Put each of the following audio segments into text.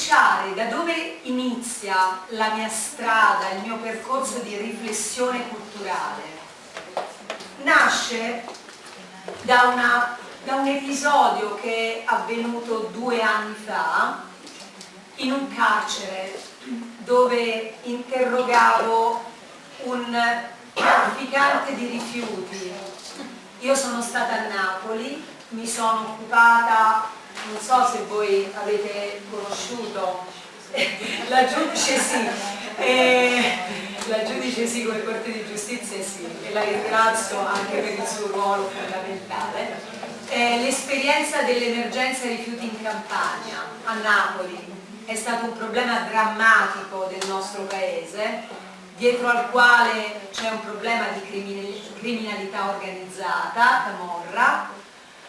cominciare da dove inizia la mia strada, il mio percorso di riflessione culturale, nasce da un episodio che è avvenuto 2 anni fa in un carcere dove interrogavo un trafficante di rifiuti. Io sono stata a Napoli, mi sono occupata, non so se voi avete conosciuto la giudice sì, come Corte di Giustizia sì, e la ringrazio anche per il suo ruolo fondamentale. L'esperienza dell'emergenza rifiuti in Campania, a Napoli, è stato un problema drammatico del nostro paese, dietro al quale c'è un problema di criminalità organizzata, camorra,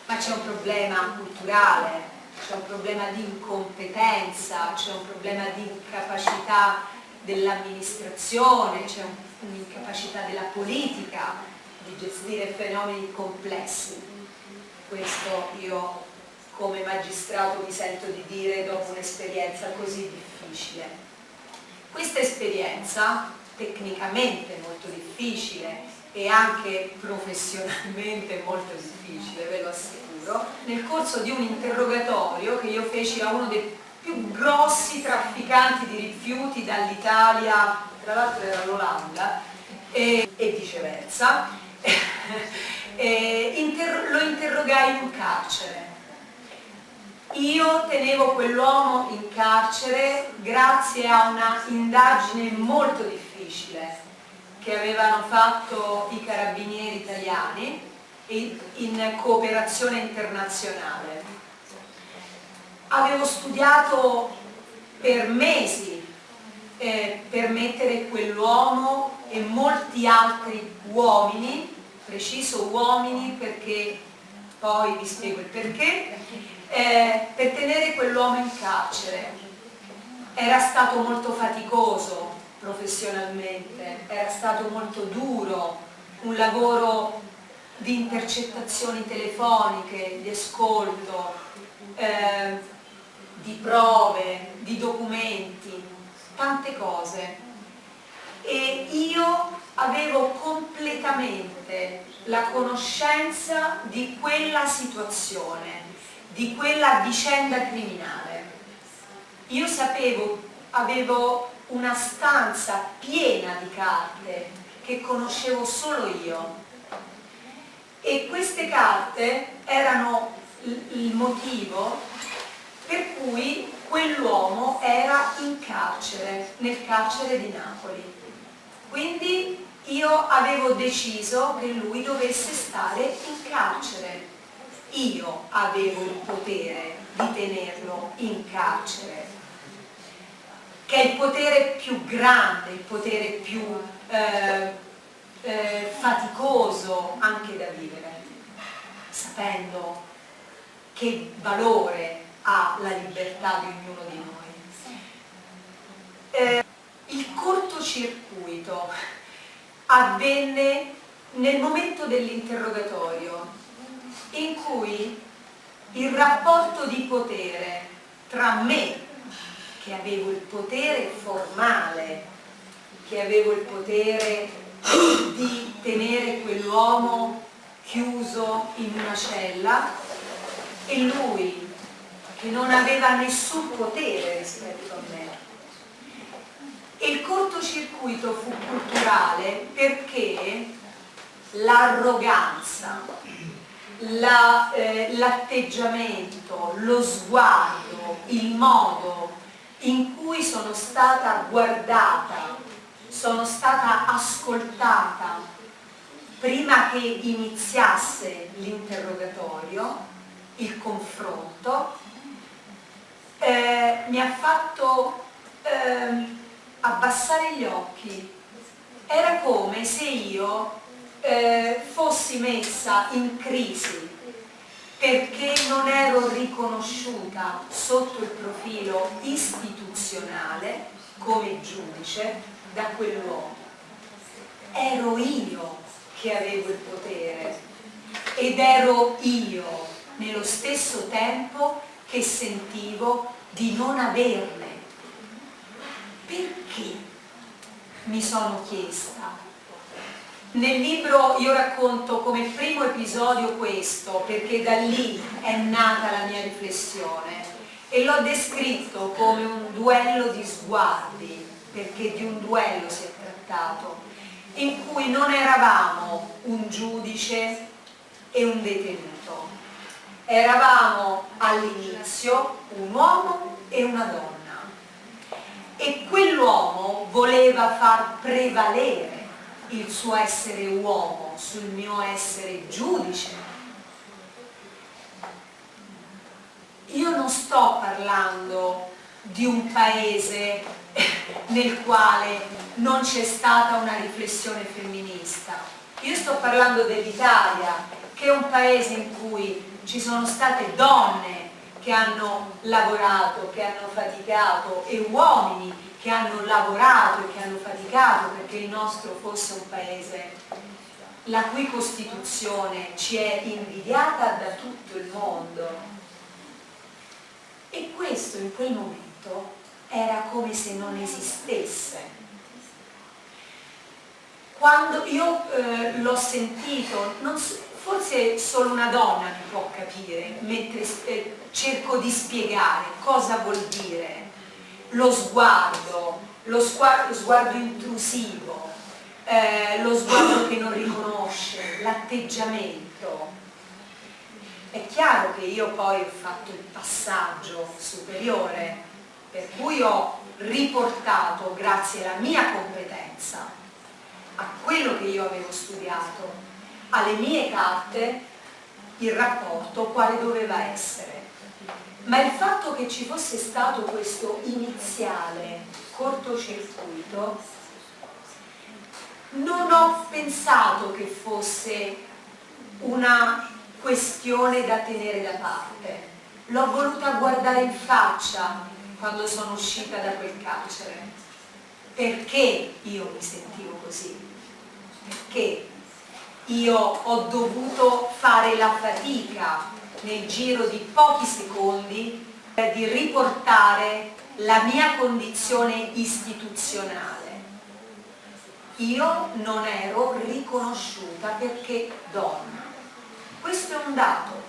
ma c'è un problema culturale, c'è un problema di incompetenza, c'è un problema di incapacità dell'amministrazione, c'è un'incapacità della politica di gestire fenomeni complessi. Questo io come magistrato mi sento di dire dopo un'esperienza così difficile. Questa esperienza, tecnicamente molto difficile e anche professionalmente molto difficile, ve lo assicuro, nel corso di un interrogatorio che io feci a uno dei più grossi trafficanti di rifiuti dall'Italia, tra l'altro era l'Olanda, e viceversa, lo interrogai in un carcere. Io tenevo quell'uomo in carcere grazie a una indagine molto difficile che avevano fatto i carabinieri italiani in cooperazione internazionale. Avevo studiato per mesi per mettere quell'uomo e molti altri uomini, preciso uomini perché poi vi spiego il perché, per tenere quell'uomo in carcere. Era stato molto faticoso professionalmente, era stato molto duro, un lavoro di intercettazioni telefoniche, di ascolto, di prove, di documenti, tante cose. E io avevo completamente la conoscenza di quella situazione, di quella vicenda criminale. Io sapevo, avevo una stanza piena di carte che conoscevo solo io, e queste carte erano il motivo per cui quell'uomo era in carcere, nel carcere di Napoli. Quindi io avevo deciso che lui dovesse stare in carcere. Io avevo il potere di tenerlo in carcere, che è il potere più grande, il potere più faticoso anche da vivere, sapendo che valore ha la libertà di ognuno di noi. Il cortocircuito avvenne nel momento dell'interrogatorio, in cui il rapporto di potere tra me, che avevo il potere formale, che avevo il potere di tenere quell'uomo chiuso in una cella, e lui, che non aveva nessun potere rispetto a me. E il cortocircuito fu culturale perché l'arroganza, l'atteggiamento, lo sguardo, il modo in cui sono stata guardata, sono stata ascoltata prima che iniziasse l'interrogatorio, il confronto, mi ha fatto abbassare gli occhi. Era come se io fossi messa in crisi perché non ero riconosciuta sotto il profilo istituzionale come giudice da quell'uomo. Ero io che avevo il potere ed ero io nello stesso tempo che sentivo di non averne perché? Mi sono chiesta. Nel libro io racconto come primo episodio questo, perché da lì è nata la mia riflessione, e l'ho descritto come un duello di sguardi, perché di un duello si è trattato, in cui non eravamo un giudice e un detenuto, eravamo all'inizio un uomo e una donna, e quell'uomo voleva far prevalere il suo essere uomo sul mio essere giudice. Io non sto parlando di un paese nel quale non c'è stata una riflessione femminista. Io sto parlando dell'Italia, che è un paese in cui ci sono state donne che hanno lavorato, che hanno faticato, e uomini che hanno lavorato e che hanno faticato perché il nostro fosse un paese la cui Costituzione ci è invidiata da tutto il mondo. E questo in quel momento era come se non esistesse. Quando io l'ho sentito, forse solo una donna mi può capire, mentre cerco di spiegare cosa vuol dire lo sguardo intrusivo, lo sguardo che non riconosce, l'atteggiamento. È chiaro che io poi ho fatto il passaggio superiore, per cui ho riportato, grazie alla mia competenza, a quello che io avevo studiato, alle mie carte, il rapporto quale doveva essere. Ma il fatto che ci fosse stato questo iniziale cortocircuito, non ho pensato che fosse una questione da tenere da parte. L'ho voluta guardare in faccia quando sono uscita da quel carcere. Perché io mi sentivo così? Perché io ho dovuto fare la fatica nel giro di pochi secondi di riportare la mia condizione istituzionale. Io non ero riconosciuta perché donna. Questo è un dato.